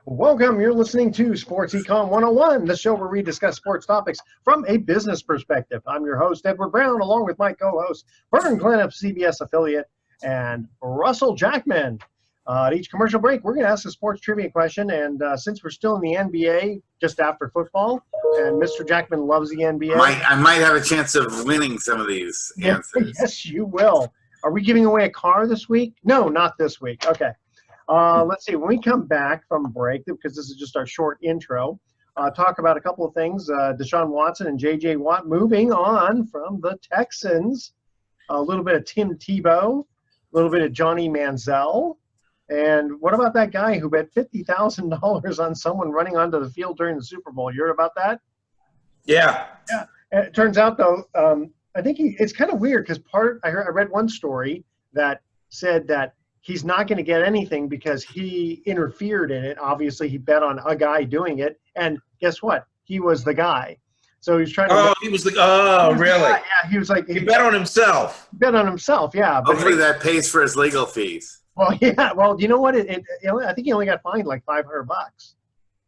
Welcome. You're listening to Sports Econ 101, the show where we discuss sports topics from a business perspective. I'm your host, Edward Brown, along with my co-host, Vern Glenn of CBS Affiliate, and Russell Jackman. At each commercial break, we're going to ask a sports trivia question, and since we're still in the NBA, just after football, and Mr. Jackman loves the NBA. I might have a chance of winning some of these answers. Yes, you will. Are we giving away a car this week? No, not this week. Okay. Let's see, when we come back from break, because this is just our short intro, talk about a couple of things. Deshaun Watson and J.J. Watt moving on from the Texans. A little bit of Tim Tebow, a little bit of Johnny Manziel. And what about that guy who bet $50,000 on someone running onto the field during the Super Bowl? You heard about that? Yeah. Yeah. And it turns out, though, I think it's kind of weird because I read one story that said that he's not going to get anything because he interfered in it. Obviously, he bet on a guy doing it, and guess what? He was the guy. So he was trying to. Oh, he was the. Oh, really? Yeah, he was like. He bet on himself. Bet on himself, yeah. But hopefully that pays for his legal fees. Well, yeah. Well, you know what? I think he only got fined like $500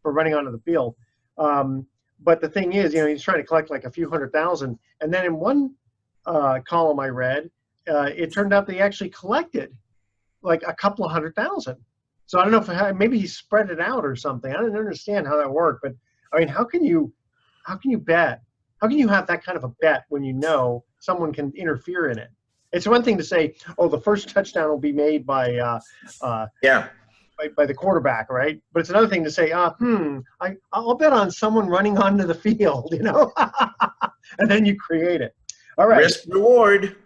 for running onto the field. But the thing is, he's trying to collect like a few $100,000, and then in one column I read, it turned out they actually collected like a couple of $100,000. So I don't know if maybe he spread it out or something. I don't understand how that worked, but I mean, how can you bet? How can you have that kind of a bet when you know someone can interfere in it? It's one thing to say, oh, the first touchdown will be made by the quarterback, right? But it's another thing to say, I'll bet on someone running onto the field, and then you create it. All right. Risk reward.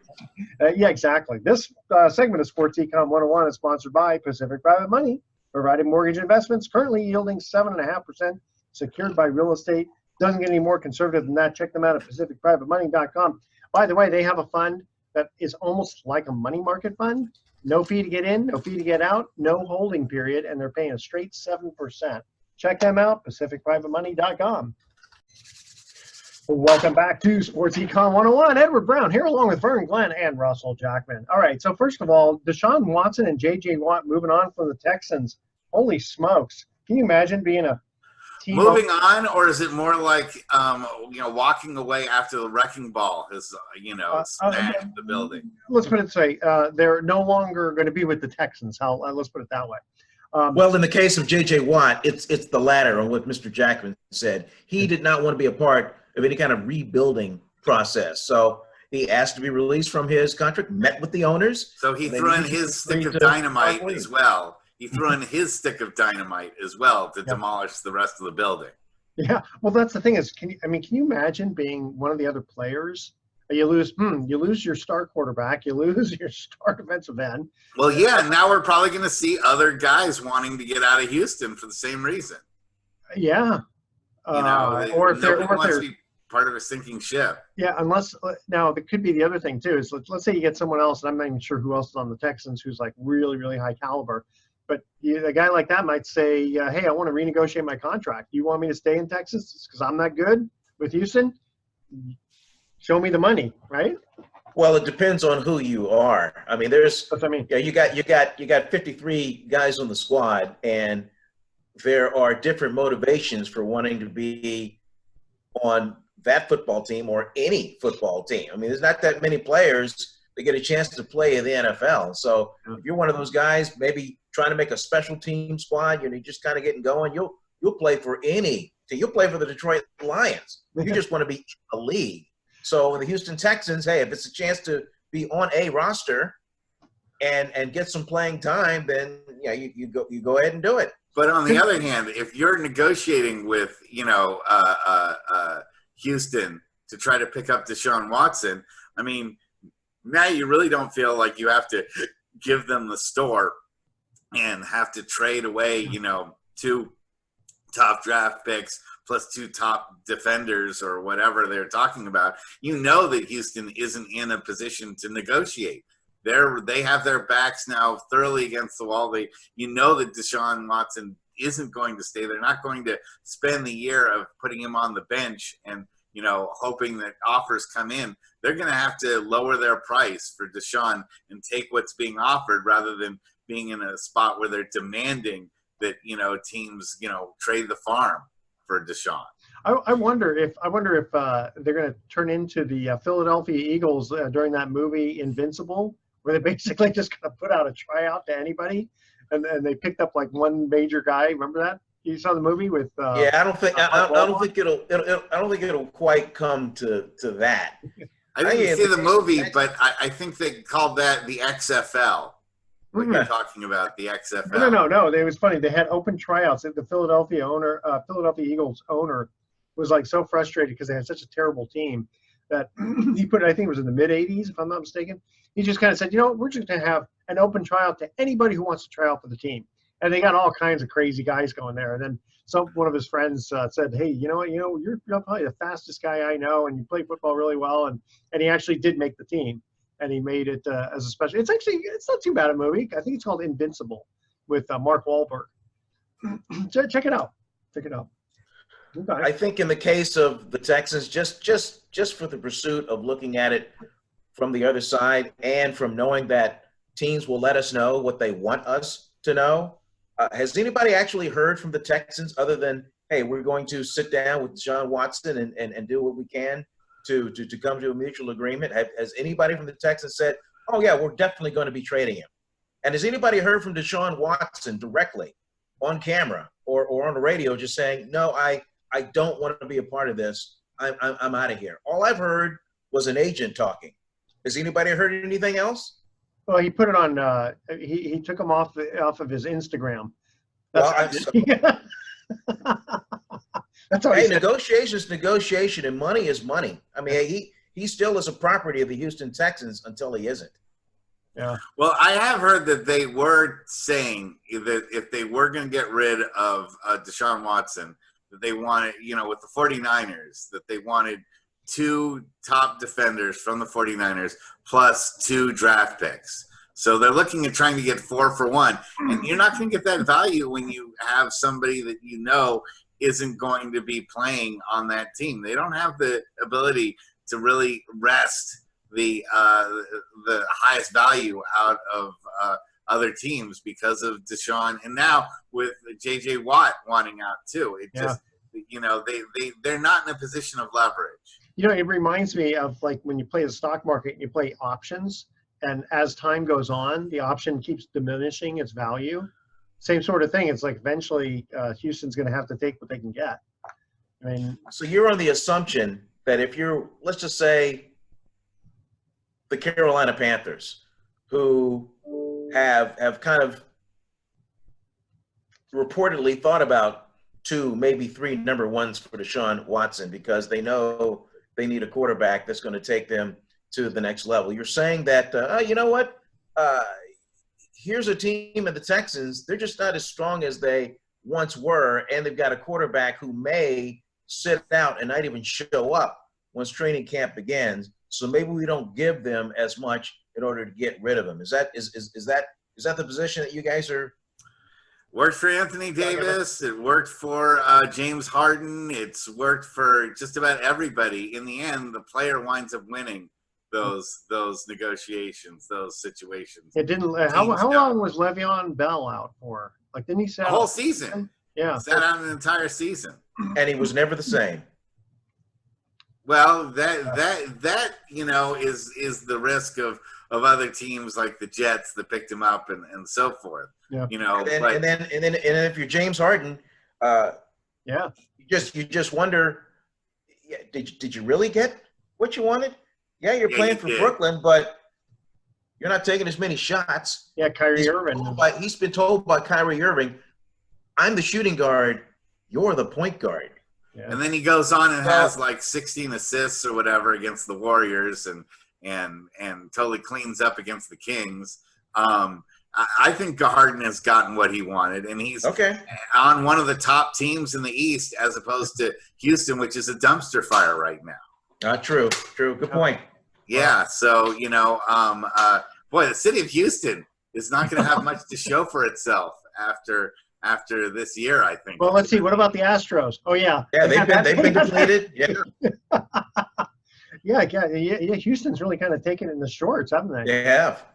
Yeah, exactly. This segment of Sports Econ 101 is sponsored by Pacific Private Money, providing mortgage investments currently yielding 7.5%, secured by real estate. Doesn't get any more conservative than that. Check them out at pacificprivatemoney.com. By the way, they have a fund that is almost like a money market fund. No fee to get in, no fee to get out, no holding period, and they're paying a straight 7%. Check them out, pacificprivatemoney.com. Welcome back to Sports Econ 101. Edward Brown here along with Vern Glenn and Russell Jackman. All right, so first of all, Deshaun Watson and J.J. Watt moving on from the Texans. Holy smokes. Can you imagine being a team? Moving on, or is it more like, walking away after the wrecking ball has, smashed the building? Let's put it this way. They're no longer going to be with the Texans. Let's put it that way. Well, in the case of J.J. Watt, it's the latter on what Mr. Jackman said. He did not want to be a part of any kind of rebuilding process. So he asked to be released from his contract, met with the owners. So he threw in his stick of dynamite as well. He threw in his stick of dynamite as well to demolish the rest of the building. Yeah, well, that's the thing is, can you imagine being one of the other players? You lose your star quarterback, you lose your star defensive end. Well, yeah, and now we're probably going to see other guys wanting to get out of Houston for the same reason. Yeah. Or if they're part of a sinking ship. Yeah, unless now it could be the other thing too. Is let's say you get someone else, and I'm not even sure who else is on the Texans who's like really, really high caliber. But a guy like that might say, "Hey, I want to renegotiate my contract. You want me to stay in Texas because I'm that good with Houston? Show me the money, right?" Well, it depends on who you are. I mean, there's. That's what I mean. Yeah, you got 53 guys on the squad, and there are different motivations for wanting to be on that football team or any football team. I mean, there's not that many players that get a chance to play in the NFL. So if you're one of those guys, maybe trying to make a special team squad, you're just kind of getting going, you'll play for any team. You'll play for the Detroit Lions. You just want to be in the league. So in the Houston Texans, hey, if it's a chance to be on a roster and get some playing time, then you go ahead and do it. But on the other hand, if you're negotiating with, Houston to try to pick up Deshaun Watson, I mean, now you really don't feel like you have to give them the store and have to trade away, 2 top draft picks plus 2 top defenders or whatever they're talking about. You know that Houston isn't in a position to negotiate. They have their backs now thoroughly against the wall. That Deshaun Watson isn't going to stay. They're not going to spend the year of putting him on the bench and, hoping that offers come in. They're going to have to lower their price for Deshaun and take what's being offered rather than being in a spot where they're demanding that teams trade the farm for Deshaun. I wonder if they're going to turn into the Philadelphia Eagles during that movie Invincible, where they basically just kind of put out a tryout to anybody, and they picked up like one major guy. Remember that? You saw the movie with? Yeah, I don't think it'll quite come to that. I didn't see the movie, but I think they called that the XFL. What you're talking about, the XFL? No. It was funny. They had open tryouts. The Philadelphia Eagles owner was like so frustrated because they had such a terrible team that he put, I think it was in the mid '80s, if I'm not mistaken. He just kind of said, we're just going to have an open tryout to anybody who wants to try out for the team. And they got all kinds of crazy guys going there. And then one of his friends said, hey, you're probably the fastest guy I know, and you play football really well. And he actually did make the team, and he made it as a special. It's not too bad a movie. I think it's called Invincible with Mark Wahlberg. Check it out. Okay. I think in the case of the Texans, just for the pursuit of looking at it from the other side and from knowing that teams will let us know what they want us to know, has anybody actually heard from the Texans other than, hey, we're going to sit down with Deshaun Watson and do what we can to come to a mutual agreement? Has anybody from the Texans said, oh, yeah, we're definitely going to be trading him? And has anybody heard from Deshaun Watson directly on camera or on the radio just saying, no, I don't want to be a part of this. I'm out of here. All I've heard was an agent talking. Has anybody heard anything else? Well, he put it on. He took him off of his Instagram. That's how hey, negotiation's negotiation, and money is money. I mean, he still is a property of the Houston Texans until he isn't. Yeah. Well, I have heard that they were saying that if they were going to get rid of Deshaun Watson, that they wanted, with the 49ers, that they wanted 2 top defenders from the 49ers plus 2 draft picks. So they're looking at trying to get 4 for 1. And you're not going to get that value when you have somebody that isn't going to be playing on that team. They don't have the ability to really rest the highest value out of other teams because of Deshaun, and now with J.J. Watt wanting out too. It just they're not in a position of leverage. It reminds me of like when you play the stock market and you play options, and as time goes on, the option keeps diminishing its value. Same sort of thing. It's like eventually Houston's going to have to take what they can get. I mean, so you're on the assumption that if you're, let's just say, the Carolina Panthers, who have kind of reportedly thought about 2, maybe 3 number ones for Deshaun Watson because they know they need a quarterback that's going to take them to the next level. You're saying that, you know what? Here's a team of the Texans. They're just not as strong as they once were, and they've got a quarterback who may sit out and not even show up once training camp begins. So maybe we don't give them as much in order to get rid of him. Is that the position that you guys are? Worked for Anthony Davis. It worked for James Harden. It's worked for just about everybody. In the end, the player winds up winning those negotiations, those situations. It didn't. How long was Le'Veon Bell out for? Like, didn't he sat a whole season? Yeah, he sat out an entire season, and he was never the same. Well, that is the risk of other teams like the Jets that picked him up and so forth. Yeah. And then if you're James Harden, you just wonder, did you really get what you wanted? Yeah, you're playing for Brooklyn, but you're not taking as many shots. Yeah, Kyrie Irving. He's been told by Kyrie Irving, I'm the shooting guard, you're the point guard. Yeah. And then he goes on and has like 16 assists or whatever against the Warriors and totally cleans up against the Kings. I think Harden has gotten what he wanted, and he's on one of the top teams in the East as opposed to Houston, which is a dumpster fire right now. True. Good point. Yeah. So, boy, the city of Houston is not going to have much to show for itself after this year, I think. Well, let's see. What about the Astros? Oh, yeah. Yeah, they've been depleted. Yeah. Yeah. Houston's really kind of taken it in the shorts, haven't they? They have.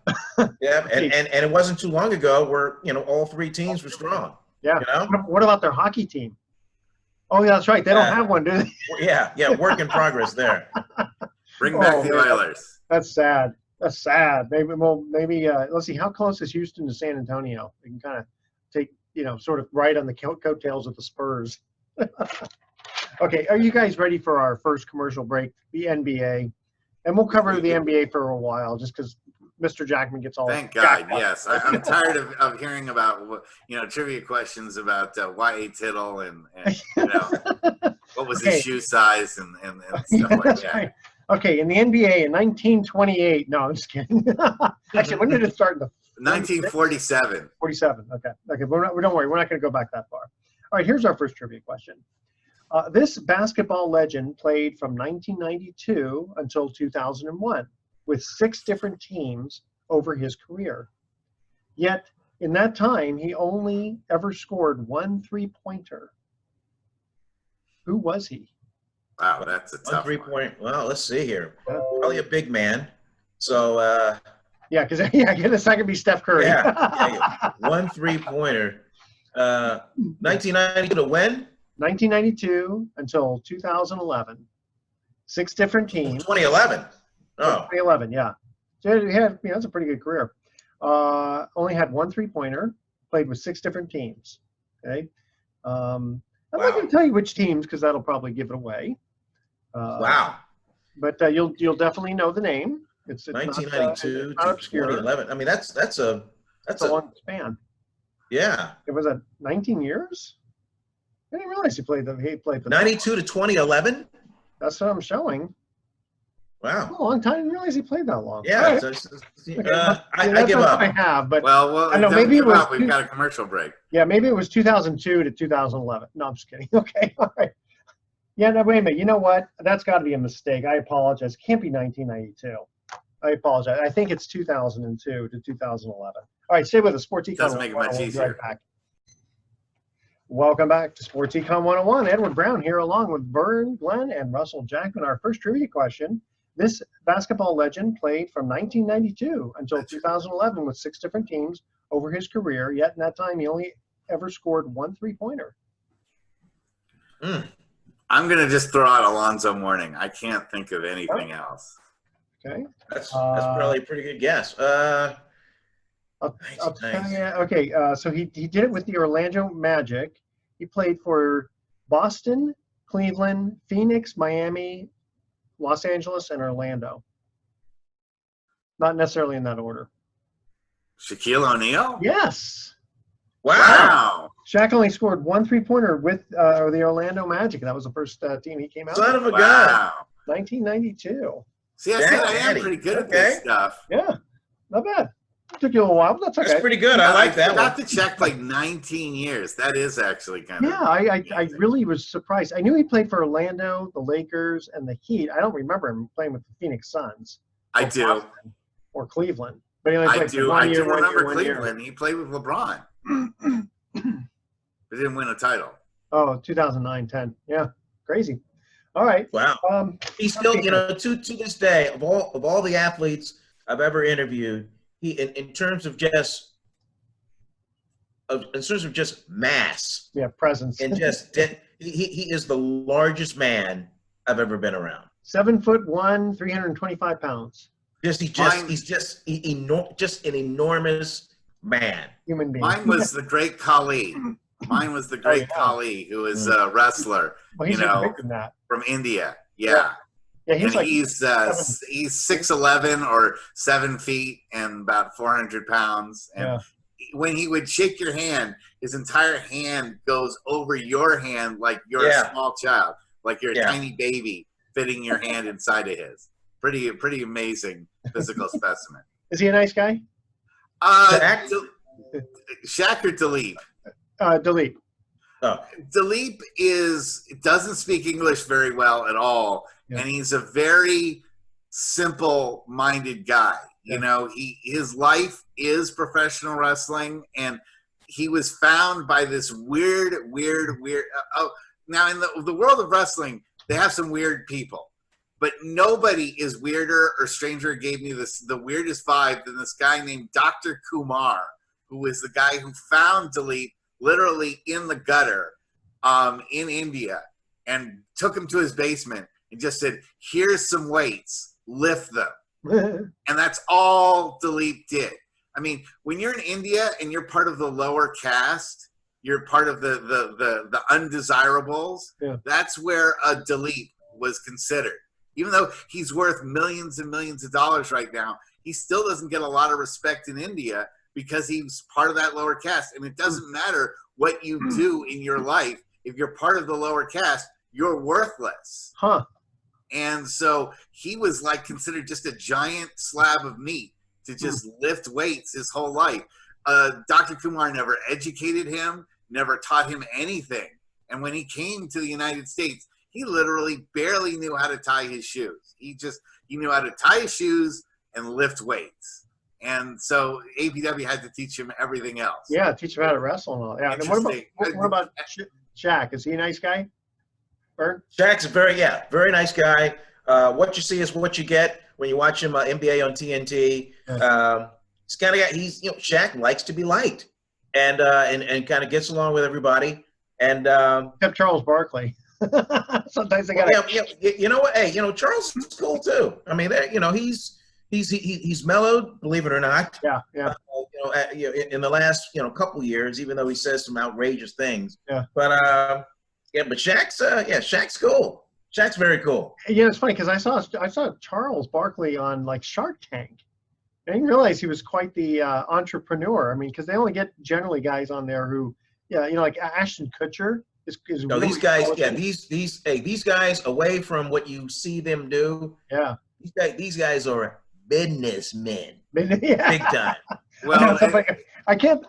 Yeah, and it wasn't too long ago where all 3 teams were strong. Yeah. You know? What about their hockey team? Oh, yeah, that's right. They don't have one, do they? Yeah, work in progress there. Bring back the man, Oilers. That's sad. That's sad. Maybe. Let's see. How close is Houston to San Antonio? We can kind of take, sort of right on the coattails of the Spurs. Okay, are you guys ready for our first commercial break? The NBA, and we'll cover the NBA for a while, just because Mr. Jackman gets all. Thank God, yes. I'm tired of hearing about trivia questions about Y.A. Tittle and what was his shoe size and stuff like that. Right. Okay, in the NBA in 1928. No, I'm just kidding. Actually, when did it start? In the 1947. 47. Okay. Don't worry. We're not going to go back that far. All right. Here's our first trivia question. This basketball legend played from 1992 until 2001 with 6 different teams over his career. Yet, in that time, he only ever scored 1 3-pointer. Who was he? Wow, that's a tough 1 one. 3-point. Well, let's see here. Probably a big man. So, yeah, because it's not going to be Steph Curry. Yeah. 1 3-pointer. 1992 to when? 1992 until 2011. 6 different teams. 2011. Oh. 2011, yeah. So he had, that's a pretty good career. Only had 1 3-pointer. Played with 6 different teams. Okay. I'm not going to tell you which teams because that'll probably give it away. Wow. But you'll definitely know the name. It's 1992 not to obscure. 2011. I mean, that's a long span. Yeah. It was 19 years. I didn't realize he played the 92 to 2011. That's what I'm showing. Wow. A long time. I didn't realize he played that long. Yeah. Right. I give up. I have, but well, I know maybe it was. We've got a commercial break. Yeah, maybe it was 2002 to 2011. No, I'm just kidding. Okay, all right. Yeah, no, wait a minute. You know what? That's got to be a mistake. I apologize. It can't be 1992. I apologize. I think it's 2002 to 2011. All right, stay with us. Sports Econ. Doesn't make it much We'll be easier. right back. Welcome back to Sports Econ 101. Edward Brown here along with Vern, Glenn, and Russell Jackman. Our first trivia question. This basketball legend played from 1992 until 2011 with 6 different teams over his career, yet in that time he only ever scored 1 3-pointer. I'm going to just throw out Alonzo Mourning. I can't think of anything else. Okay. That's probably a pretty good guess. I'll tell you. Okay, so he did it with the Orlando Magic. He played for Boston, Cleveland, Phoenix, Miami, Los Angeles, and Orlando. Not necessarily in that order. Shaquille O'Neal? Yes. Wow. Shaq only scored 1 3-pointer with the Orlando Magic. That was the first team he came out Son with. of a gun. 1992. See, I said I am pretty good at this stuff. Yeah, not bad. It took you a little while, but that's okay. That's pretty good. I like that one. I got to check like 19 years. That is actually kind of. Yeah, I really was surprised. I knew he played for Orlando, the Lakers, and the Heat. I don't remember him playing with the Phoenix Suns. I do. Boston or Cleveland. But he only played for I do remember Cleveland. He played with LeBron. But didn't win a title. Oh, 2009-10. Yeah, crazy. All right. Wow. He's still, to this day, of all the athletes I've ever interviewed, he in terms of just mass. Yeah, presence. And just he is the largest man I've ever been around. 7'1", 325 pounds. He's just an enormous man. Human being. Mine was the great Khali. Khali, who was a wrestler. Well, he's even bigger than that. From India. Yeah. Yeah, he's he's 6'11" or 7 feet and about 400 pounds. And when he would shake your hand, his entire hand goes over your hand like you're a small child, like you're a tiny baby fitting your hand inside of his. Pretty amazing physical specimen. Is he a nice guy? Shaq or Dalip? Dalip. Oh. Dalip doesn't speak English very well at all, and he's a very simple-minded guy. Yeah. His life is professional wrestling, and he was found by this weird. Now in the world of wrestling, they have some weird people, but nobody is weirder or stranger. Gave me the weirdest vibe than this guy named Dr. Kumar, who was the guy who found Dalip literally in the gutter in India and took him to his basement and just said, here's some weights, lift them. And that's all Dilip did. I mean, when you're in India and you're part of the lower caste, you're part of the undesirables, that's where a Dilip was considered. Even though he's worth millions and millions of dollars right now, he still doesn't get a lot of respect in India because he's part of that lower caste. And it doesn't matter what you do in your life. If you're part of the lower caste, you're worthless. Huh. And so he was like considered just a giant slab of meat to just lift weights his whole life. Dr. Kumar never educated him, never taught him anything. And when he came to the United States, he literally barely knew how to tie his shoes. He knew how to tie his shoes and lift weights. And so APW had to teach him everything else. Yeah, teach him how to wrestle and all. Yeah. And what about Shaq? Is he a nice guy? Bert? Shaq's a very nice guy. What you see is what you get when you watch him NBA on TNT. He's kind of guy. Shaq likes to be liked, and kind of gets along with everybody. And except Charles Barkley. Sometimes they got. You know what? Hey, Charles is cool too. I mean, he's mellowed, believe it or not. Yeah. In the last couple years, even though he says some outrageous things. Yeah. But Shaq's cool. Shaq's very cool. It's funny because I saw Charles Barkley on like Shark Tank. I didn't realize he was quite the entrepreneur. I mean, because they only get generally guys on there who, like Ashton Kutcher is no, really these guys, intelligent. these guys away from what you see them do. Yeah. These guys are businessmen. Yeah. Big time. Well, I can't.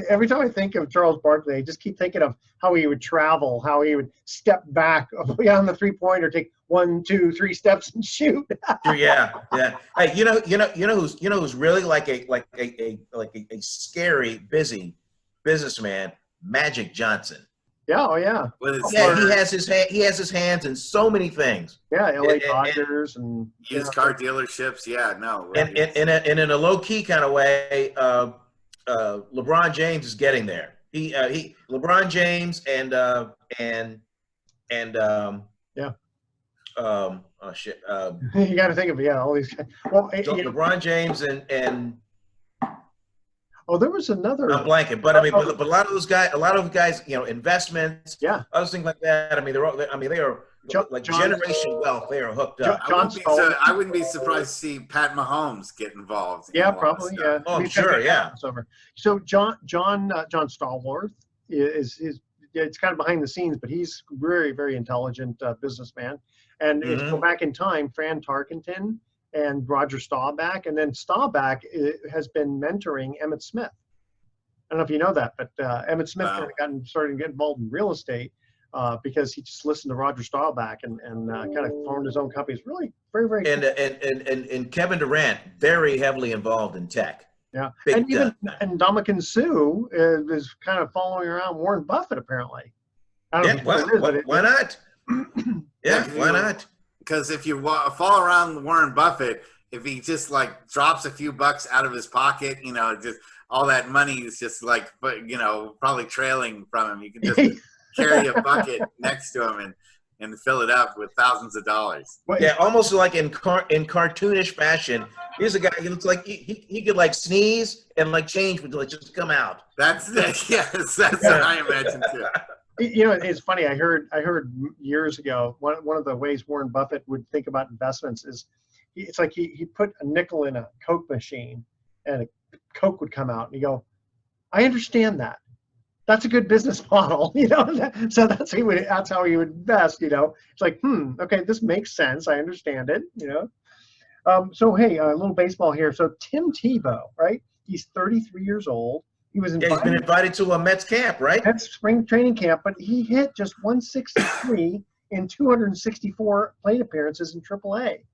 Every time I think of Charles Barkley, I just keep thinking of how he would travel, how he would step back on the 3-pointer, take 1, 2, 3 steps and shoot. Yeah. Hey, who's really like a scary, busy businessman? Magic Johnson. Yeah. Oh yeah. He has his hands in so many things. Yeah. LA Dodgers and used car dealerships. Yeah. No. And in a low key kind of way, LeBron James is getting there. LeBron James and oh shit. you got to think of all these guys. Well, LeBron James and there was another. I'm blanking, but I mean, but a lot of those guys, investments, other things like that. I mean, they are generation wealth. They are hooked up. I wouldn't be surprised to see Pat Mahomes get involved. Yeah, probably. Yeah. Oh, sure. Yeah. So John Stallworth is it's kind of behind the scenes, but he's very, very intelligent businessman. And if you go back in time, Fran Tarkenton and Roger Staubach, and then Staubach has been mentoring Emmitt Smith. I don't know if you know that, but Emmitt Smith started to get involved in real estate because he just listened to Roger Staubach and kind of formed his own company. It's really very, very cool. And Kevin Durant, very heavily involved in tech. Yeah, and Ndamukong Suh is kind of following around Warren Buffett apparently. Why not? Yeah, why not? Because if you follow around Warren Buffett, if he just like drops a few bucks out of his pocket, just all that money is just like, probably trailing from him. You can just carry a bucket next to him and fill it up with thousands of dollars. Yeah, almost like in cartoonish fashion. Here's a guy. He looks like he could like sneeze and like change would like just come out. That's what I imagine too. It's funny. I heard years ago one of the ways Warren Buffett would think about investments is it's like he put a nickel in a Coke machine and a Coke would come out and you go, I understand that. That's a good business model, So that's how he would invest, It's like, okay, this makes sense. I understand it, So hey, a little baseball here. So Tim Tebow, right? He's 33 years old. He's been invited to a Mets camp, right? Mets spring training camp, but he hit just 163 in 264 plate appearances in AAA.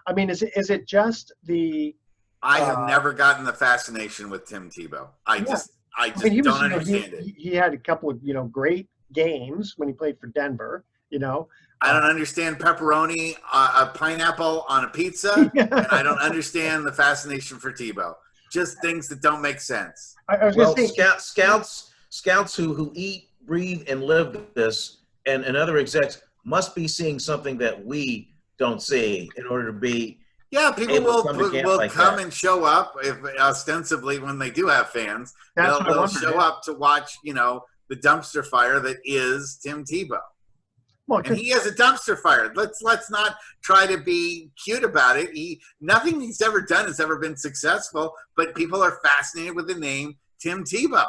I mean, is it just the? I have never gotten the fascination with Tim Tebow. I just don't understand it. He had a couple of great games when he played for Denver. I don't understand pepperoni, a pineapple on a pizza, and I don't understand the fascination for Tebow. Just things that don't make sense. I was going to say, scouts who eat, breathe, and live this, and other execs must be seeing something that we don't see in order to be Yeah, people able to come to camp will like come that. and show up if ostensibly when they do have fans. That's what I They'll wondered, show yeah. up to watch, the dumpster fire that is Tim Tebow. Well, And he has a dumpster fire. Let's not try to be cute about it. Nothing he's ever done has ever been successful, but people are fascinated with the name Tim Tebow.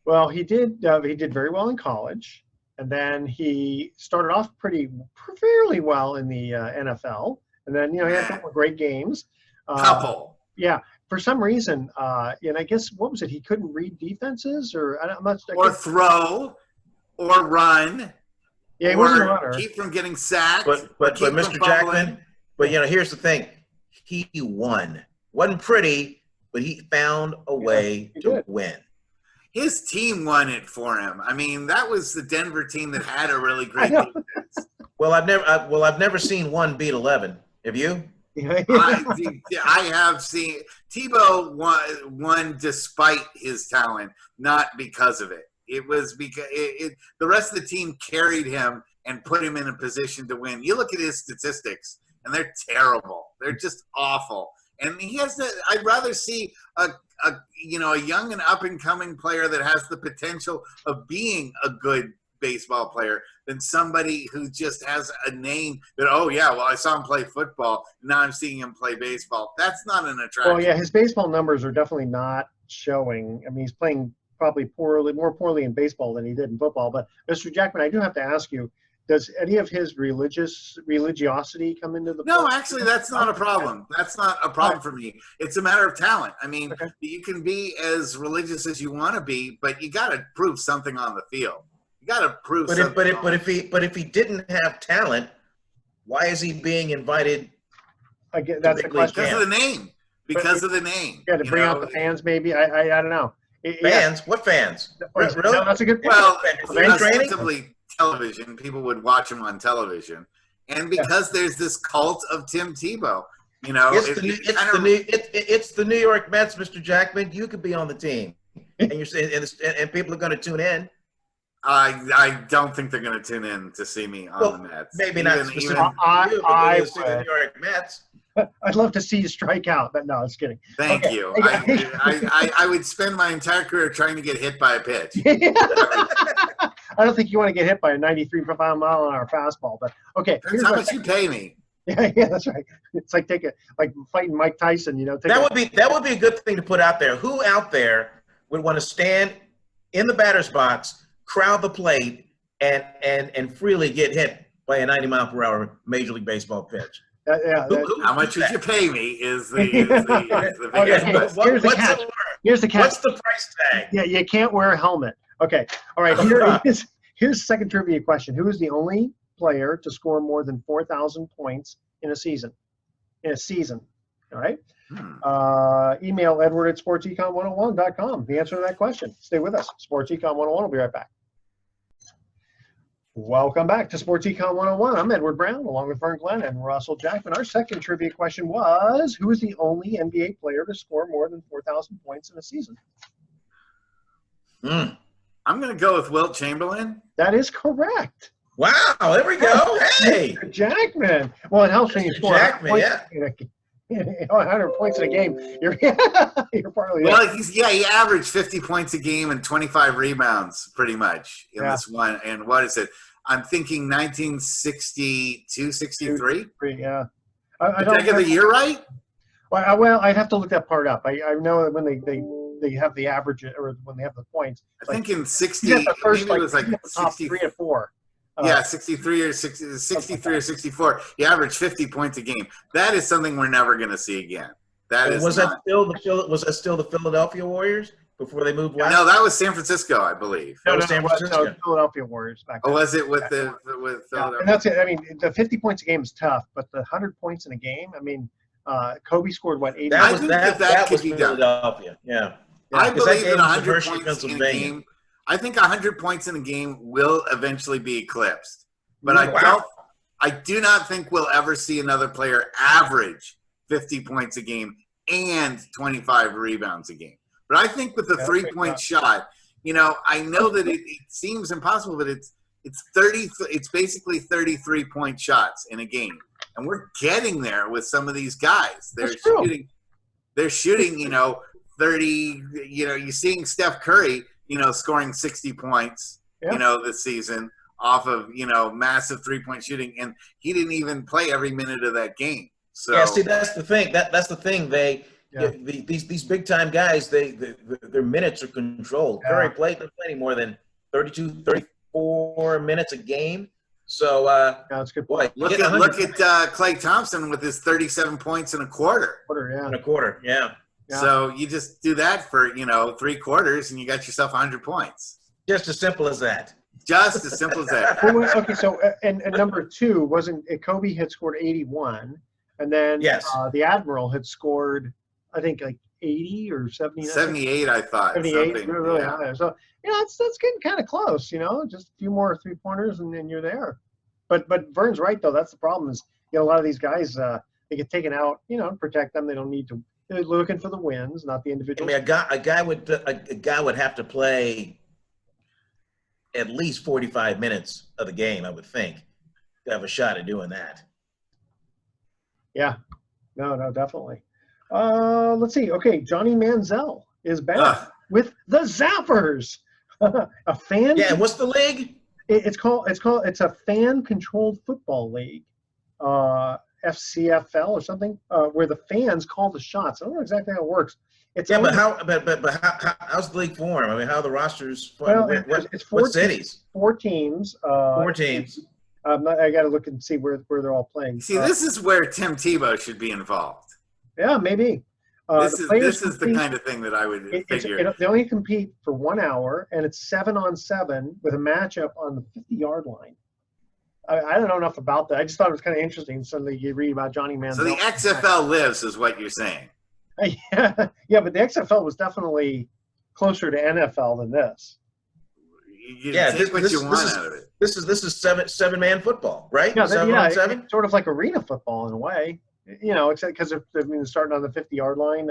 well, he did very well in college, and then he started off fairly well in the NFL, and then he had a couple of great games. Couple. Yeah, for some reason, and I guess what was it? He couldn't read defenses, or I'm not. Or throw, or run. Yeah, he wasn't a or runner. keep from getting sacked. But keep Mr. from fumbling. Jackman, here's the thing. He won. Wasn't pretty, but he found a way to win. His team won it for him. I mean, that was the Denver team that had a really great defense. Well, I've never seen one beat 11. Have you? I have seen Tebow won despite his talent, not because of it. It was because the rest of the team carried him and put him in a position to win. You look at his statistics, and they're terrible. They're just awful. And he has to. I'd rather see a young and up and coming player that has the potential of being a good baseball player than somebody who just has a name that, oh yeah, well, I saw him play football, now I'm seeing him play baseball. That's not an attraction. Well, yeah, his baseball numbers are definitely not showing. I mean, he's playing probably more poorly in baseball than he did in football. But Mr. Jackman, I do have to ask you, does any of his religiosity come into the No, actually, that's not a problem. That's not a problem for me. It's a matter of talent. I mean, you can be as religious as you want to be, but you got to prove something on the field. You got to prove something. But if he didn't have talent, why is he being invited? Again, that's the question. Because of the name. Because of the name. Yeah, to bring out the fans, maybe. I don't know. Fans? Yeah. What fans? Really? No, that's a good point. Well, training? ostensibly television. People would watch him on television, and because there's this cult of Tim Tebow, it's the New York Mets, Mr. Jackman. You could be on the team, and people are going to tune in. I don't think they're going to tune in to see me on the Mets. Maybe not specifically the New York Mets. I'd love to see you strike out, but no, I was kidding. Thank you. I would spend my entire career trying to get hit by a pitch. I don't think you want to get hit by a 93-mile-an-hour fastball, but okay. That's how much you pay me. Yeah, that's right. It's like fighting Mike Tyson. That would be a good thing to put out there. Who out there would want to stand in the batter's box, crowd the plate, and freely get hit by a 90-mile-per-hour Major League Baseball pitch? How much would you pay me is the biggest question. Here's the catch. What's the price tag? Yeah, you can't wear a helmet. Okay. All right. Here's the second trivia question. Who is the only player to score more than 4,000 points in a season? All right. Email edward@sportsecon101.com. The answer to that question. Stay with us. Sports Econ 101. We'll be right back. Welcome back to Sports Econ 101. I'm Edward Brown, along with Vern Glenn and Russell Jackman. Our second trivia question was, who is the only NBA player to score more than 4,000 points in a season? I'm going to go with Wilt Chamberlain. That is correct. Wow, there we go. Hey, Jackman. Well, it helps when you score Jackman, 100 points in a game. You're partly. Well, he averaged 50 points a game and 25 rebounds, pretty much in this one. And what is it? I'm thinking 1962, 63. Yeah. Did I get the year right? Well, I'd have to look that part up. I know that when they have the average, or when they have the points. I think in 60, maybe it was like top 3 or 4. 63 or 64. He averaged 50 points a game. That is something we're never going to see again. Was that still the Philadelphia Warriors before they moved west? No, that was San Francisco, I believe. No, San Francisco. No, Philadelphia Warriors back then. Oh, was it with Philadelphia? And that's it. I mean, the 50 points a game is tough, but the 100 points in a game, I mean, Kobe scored 80? That was Philadelphia. Yeah. I believe that 100 points in a game. I think 100 points in a game will eventually be eclipsed, but I do not think we'll ever see another player average 50 points a game and 25 rebounds a game. But I think with the 3-point shot, I know that it seems impossible, but it's 30. It's basically 33-point shots in a game, and we're getting there with some of these guys. They're shooting. 30. You're seeing Steph Curry, scoring 60 points. Yeah. This season off of massive 3-point shooting, and he didn't even play every minute of that game. So yeah, see, that's the thing. That's the thing. These big time guys, their minutes are controlled. Curry doesn't play any more than 32, 34 minutes a game. So that's a good point. Look at Klay Thompson with his 37 points in a quarter. In a quarter, yeah. So you just do that for 3 quarters, and you got yourself 100 points. Just as simple as that. Just as simple as that. Okay, so and number 2 wasn't Kobe had scored 81, and then the Admiral had scored, I think, like 80 or 79. 78, I thought. 78, really high. So that's getting kind of close. Just a few more 3-pointers, and then you're there. But Vern's right though. That's the problem is a lot of these guys they get taken out. Protect them. They don't need to. They're looking for the wins, not the individual. I mean, a guy would have to play at least 45 minutes of the game, I would think, to have a shot at doing that. Yeah. No, definitely. Let's see. Okay, Johnny Manziel is back with the Zappers. A fan. Yeah, what's the league? It's a fan-controlled football league, FCFL or something, where the fans call the shots. I don't know exactly how it works. But how's the league form? I mean, how are the rosters? Well, it's 4 cities? 4 teams. 4 teams. I got to look and see where they're all playing. See, this is where Tim Tebow should be involved. Yeah, maybe. This is the kind of thing that I would figure. They only compete for 1 hour, and it's 7-on-7 with a matchup on the 50-yard line. I don't know enough about that. I just thought it was kind of interesting. Suddenly you read about Johnny Manziel. So the XFL lives, is what you're saying. Yeah, but the XFL was definitely closer to NFL than this. You take what you want out of it. This is seven-man football, right? Yeah, 7-on-7. It's sort of like arena football in a way. Except because they're starting on the 50-yard line.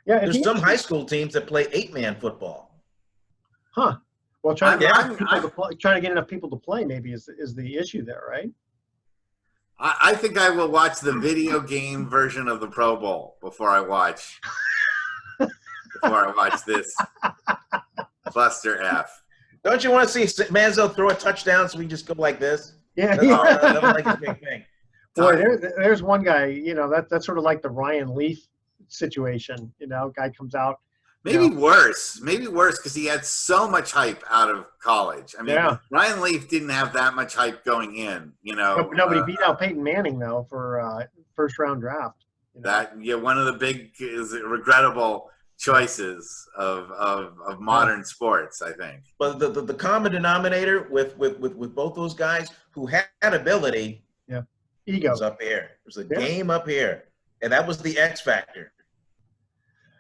There's some high school teams that play 8-man football. Huh. Well, trying to get enough people to play maybe is the issue there, right? I think I will watch the video game version of the Pro Bowl before I watch this cluster F. Don't you want to see Manziel throw a touchdown so we just go like this? Yeah. That's like a big thing. Boy, there's one guy, that's sort of like the Ryan Leaf situation. Guy comes out. Maybe worse because he had so much hype out of college. I mean, Ryan Leaf didn't have that much hype going in, Nobody beat out Peyton Manning, though, for first-round draft. One of the big regrettable choices of modern sports, I think. But the common denominator with both those guys who had ability, ego was up here. There's a game up here, and that was the X factor.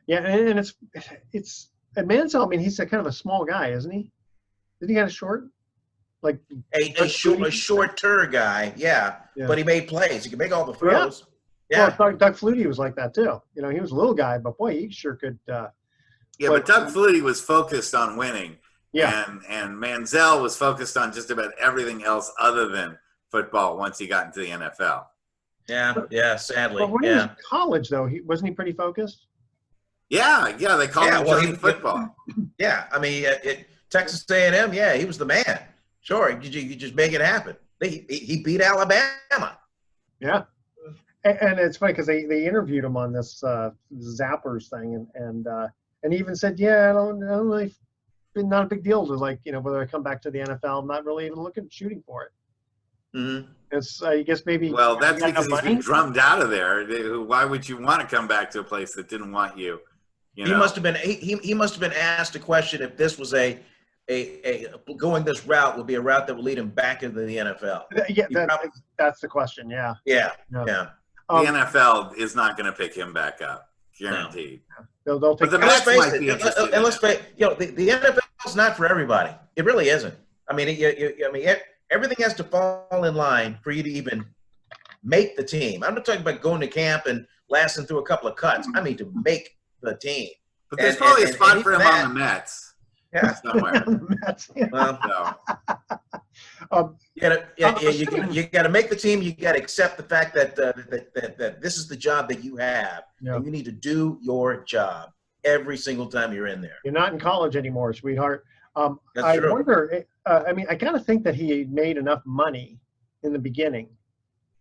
Yeah, and it's and Manziel. I mean, he's kind of a small guy, isn't he? Isn't he kind of short? Like a shorter guy, but he made plays. He could make all the throws. Yeah. Well, Doug Flutie was like that too. He was a little guy, but boy, he sure could. But Doug Flutie was focused on winning. Yeah. And Manziel was focused on just about everything else other than football once he got into the NFL. Yeah, sadly. But when he was in college, though, wasn't he pretty focused? Yeah, they called him Johnny Football. Yeah, I mean, Texas A&M, he was the man. Sure, you just make it happen. He beat Alabama. Yeah, and it's funny because they interviewed him on this Zappers thing, and he even said, I don't really, not a big deal to whether I come back to the NFL. I'm not really even looking at shooting for it. Mm-hmm. It's I guess maybe. Well, that's because he's been drummed out of there. Why would you want to come back to a place that didn't want you? He must have been he must have been asked a question if this was a going this route would be a route that would lead him back into the NFL. Yeah, that's the question. Yeah. The NFL is not going to pick him back up, guaranteed. No. They'll take. But the Mets might be interested. And let's face, the NFL is not for everybody. It really isn't. I mean, everything has to fall in line for you to even make the team. I'm not talking about going to camp and lasting through a couple of cuts. I mean to make the team. But there's probably a spot for him on the Mets. Yeah. somewhere. On the Mets. Yeah. Well, Um, you gotta, I'm you gotta make the team. You gotta accept the fact that, that this is the job that you have, Yeah. and you need to do your job every single time you're in there. You're not in college anymore, sweetheart. That's I true. wonder. I mean, I kind of think that he made enough money in the beginning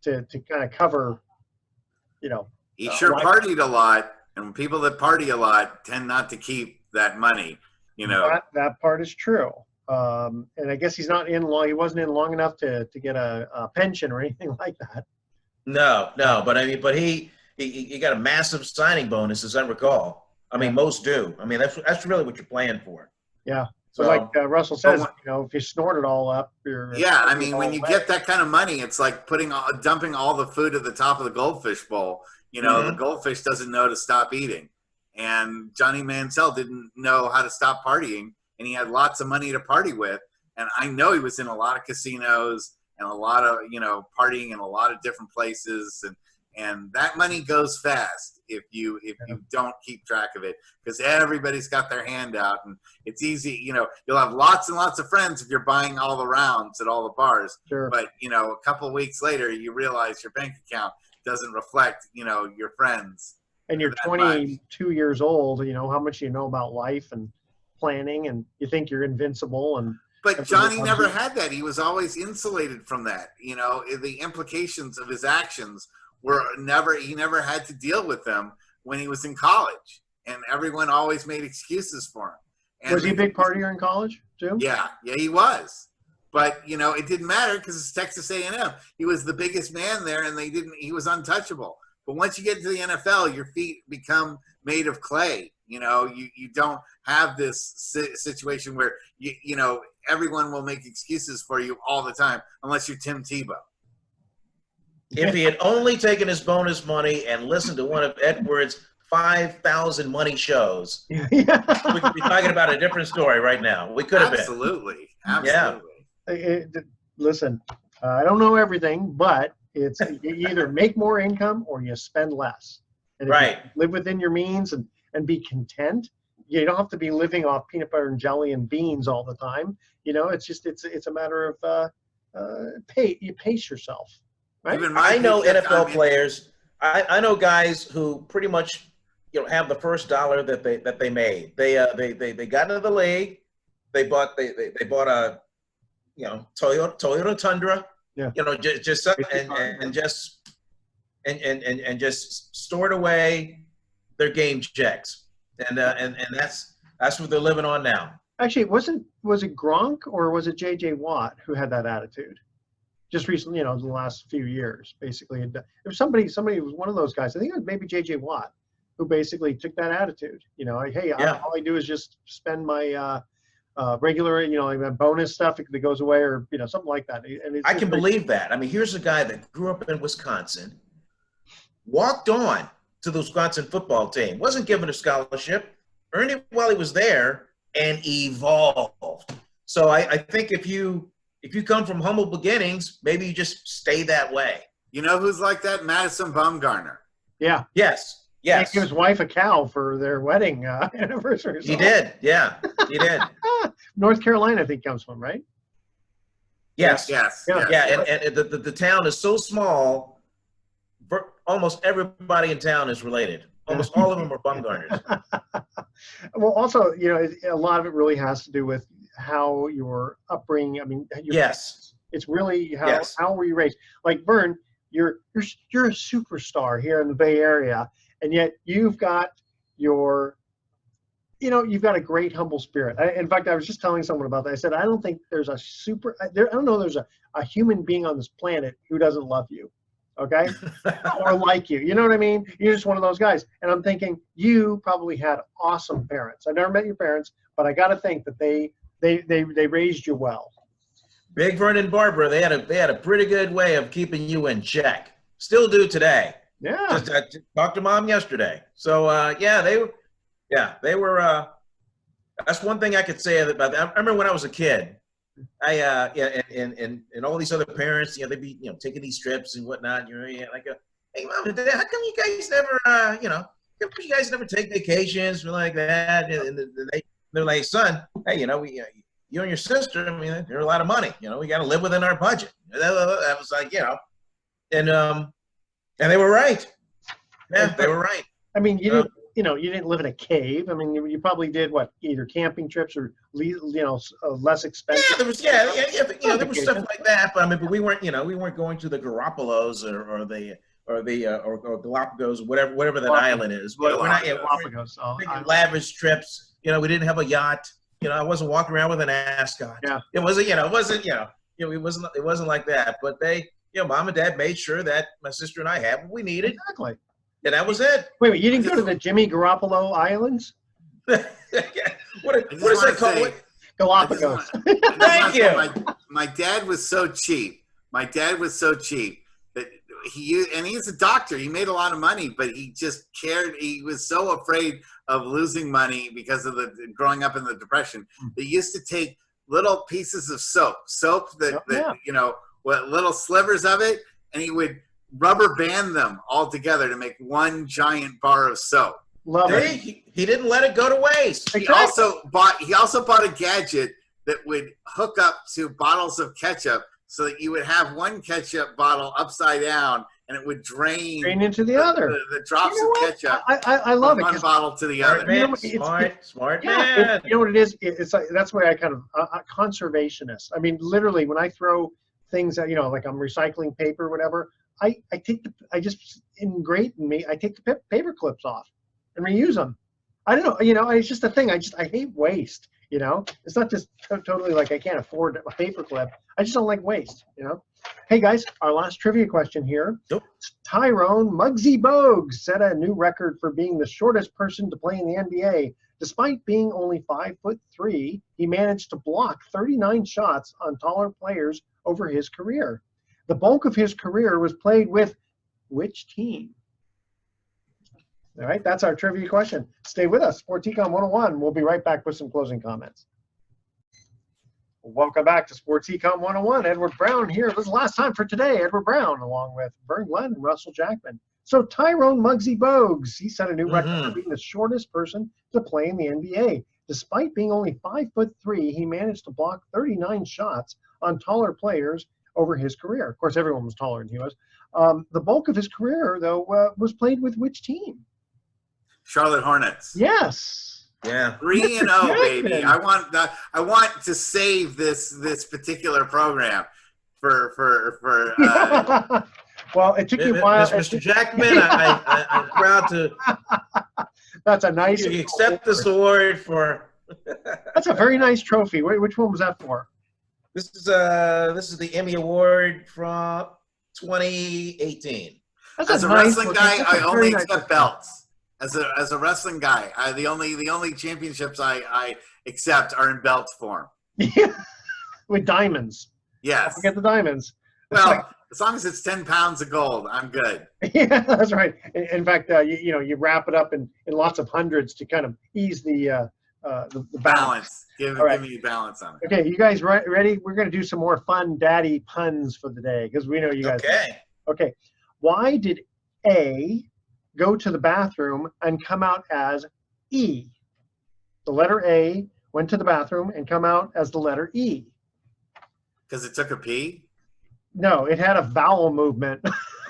to kind of cover, you know. He sure life. partied a lot, and people that party a lot tend not to keep that money. You know, That part is true. And I guess he's not in long. He wasn't in long enough to get a pension or anything like that. No, but I mean, but he got a massive signing bonus, as I recall. I mean, Yeah. most do. I mean, that's really what you're playing for. Yeah. So, So like Russell says, when- you know, if you snort it all up, you're yeah. I mean, when you get that kind of money, it's like dumping all the food at the top of the goldfish bowl. You know, the goldfish doesn't know to stop eating, and Johnny Manziel didn't know how to stop partying, and he had lots of money to party with. And I know he was in a lot of casinos and a lot of, you know, partying in a lot of different places, and that money goes fast if you don't keep track of it, because everybody's got their hand out, and it's easy. You know, you'll have lots and lots of friends if you're buying all the rounds at all the bars. Sure. But you know, a couple of weeks later, you realize your bank account doesn't reflect, you know, your friends. And you're that 22 years old. You know how much you know about life and planning, and you think you're invincible. And But Johnny never had that. He was always insulated from that. You know, the implications of his actions were he never had to deal with them when he was in college. And everyone always made excuses for him. And was he a big partier in college too? Yeah, he was. But, you know, it didn't matter because it's Texas A&M. He was the biggest man there, and he was untouchable. But once you get to the NFL, your feet become made of clay. You know, you don't have this situation where, you know, everyone will make excuses for you all the time unless you're Tim Tebow. If he had only taken his bonus money and listened to one of Edward's 5,000 money shows, we could be talking about a different story right now. We could have been. Absolutely. Listen, I don't know everything, but it's you either make more income or you spend less. And if you live within your means and be content. You don't have to be living off peanut butter and jelly and beans all the time. You know, it's just it's a matter of you pace yourself. Right? I know NFL players. I know guys who pretty much, you know, have the first dollar that they made. They got into the league. They bought a, you know, Toyota Tundra. Yeah. You know, just just stored away their game checks, and that's what they're living on now. Actually, was it Gronk or was it J.J. Watt who had that attitude? Just recently, you know, in the last few years, basically, it was somebody was one of those guys. I think it was maybe J.J. Watt who basically took that attitude. You know, like, hey, all I do is just spend my regular, you know, like bonus stuff that goes away, or you know, something like that. And I can believe that. I mean, here's a guy that grew up in Wisconsin, walked on to the Wisconsin football team, wasn't given a scholarship, earned it while he was there, and evolved. So I think if you come from humble beginnings, maybe you just stay that way. You know who's like that? Madison Bumgarner. Yeah. Yes. He gave his wife a cow for their wedding anniversary. He did. Yeah, he did. North Carolina, I think, comes from, right? Yes. Yeah. And the town is so small. Almost everybody in town is related. Almost all of them are Bumgarners. Well, also, you know, a lot of it really has to do with how your upbringing. I mean, it's really how were you raised? Like Vern, you're a superstar here in the Bay Area, and yet you've got you've got a great humble spirit. In fact, I was just telling someone about that. I said, I don't think there's I don't know there's a human being on this planet who doesn't love you. Okay, or like you know what I mean? You're just one of those guys. And I'm thinking you probably had awesome parents. I've never met your parents, but I got to think that they raised you well. Big Vern and Barbara, they had a pretty good way of keeping you in check. Still do today. Yeah. Just talked to Mom yesterday. So they were. That's one thing I could say about that. I remember when I was a kid. And all these other parents, you know, they'd be, you know, taking these trips and whatnot. And you're like, hey, Mom and Dad, how come you guys never, how come you guys never take vacations or like that? And They're like, son, hey, we, you and your sister, I mean, they're a lot of money. We got to live within our budget. That was like, and they were right. Yeah, they were right. I mean, you didn't live in a cave. I mean, you probably did what, either camping trips or less expensive. Yeah, there was there was stuff like that, but I mean, but we weren't going to the Garopalos or Galapagos, whatever that island is. But we're not Galapagos. taking lavish trips. We didn't have a yacht. I wasn't walking around with an ascot. Yeah. It wasn't like that. But they, mom and dad made sure that my sister and I had what we needed. Exactly. And that was it. Wait, you didn't go to the Jimmy Garoppolo Islands? What is that called? Galapagos. Thank you. My dad was so cheap. That he's a doctor. He made a lot of money, but he just cared. He was so afraid of losing money because of the growing up in the Depression. They used to take little pieces of soap what little slivers of it, and he would rubber band them all together to make one giant bar of soap. Love it. He didn't let it go to waste. He also bought a gadget that would hook up to bottles of ketchup so that you would have one ketchup bottle upside down and it would drain into the other. The drops of ketchup. I love from it. one bottle to the other. Man, smart man. You know what it is? It's like, that's why I kind of conservationist. I mean, literally, when I throw things that like I'm recycling paper or whatever, I take I take the paper clips off and reuse them. I don't know, it's just a thing. I hate waste. It's not just totally like I can't afford a paper clip. I just don't like waste. Hey guys, our last trivia question here. Nope. Tyrone Muggsy Bogues set a new record for being the shortest person to play in the NBA. Despite being only 5'3", he managed to block 39 shots on taller players over his career. The bulk of his career was played with which team? All right, that's our trivia question. Stay with us. Sports Econ 101. We'll be right back with some closing comments. Welcome back to Sports Econ 101. Edward Brown here. This is the last time for today. Edward Brown, along with Vern Glenn and Russell Jackman. So Tyrone Muggsy Bogues, he set a new record for being the shortest person to play in the NBA. Despite being only 5'3", he managed to block 39 shots on taller players over his career. Of course, everyone was taller than he was. The bulk of his career, though, was played with which team? Charlotte Hornets. Yes. Yeah. 3-0, baby. I want to save this particular program for well, it took you a while. Mr. Jackman, I'm proud to. That's a nice. You accept this award for. That's a very nice trophy. Which one was that for? This is the Emmy Award from 2018. As a wrestling guy, I only accept belts. As a wrestling guy, the only championships I accept are in belt form. Yeah, with diamonds. Yes. Don't forget the diamonds. Well, as long as it's 10 pounds of gold, I'm good. Yeah, that's right. In fact, you wrap it up in lots of hundreds to kind of ease the balance. Give me balance on it. Okay, you guys ready? We're going to do some more fun daddy puns for the day because we know you guys. Okay. Why did A go to the bathroom and come out as E? The letter A went to the bathroom and come out as the letter E. Because it took a pee? No, it had a vowel movement.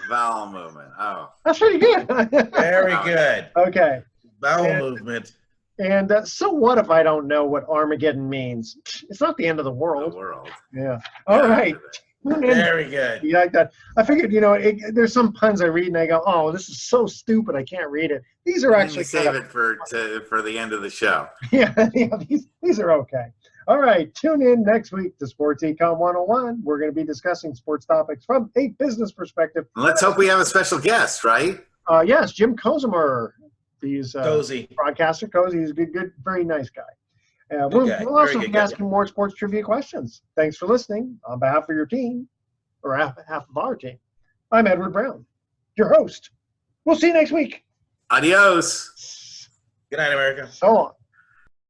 Vowel movement. Oh. That's pretty good. Very good. Okay. Vowel movement. And so what if I don't know what Armageddon means? It's not the end of the world. Yeah. All right. Very good. You like that? I figured, there's some puns I read and I go, oh, this is so stupid I can't read it. These are actually save it for the end of the show. Yeah, these are okay. All right, tune in next week to Sports Econ 101. We're going to be discussing sports topics from a business perspective. Let's hope we have a special guest, right? Yes, Jim Kozemer. He's Cozy. Broadcaster Cozy. He's a good, very nice guy. We'll also be asking more sports trivia questions. Thanks for listening. On behalf of your team, or half of our team, I'm Edward Brown, your host. We'll see you next week. Adios. Good night, America. So long.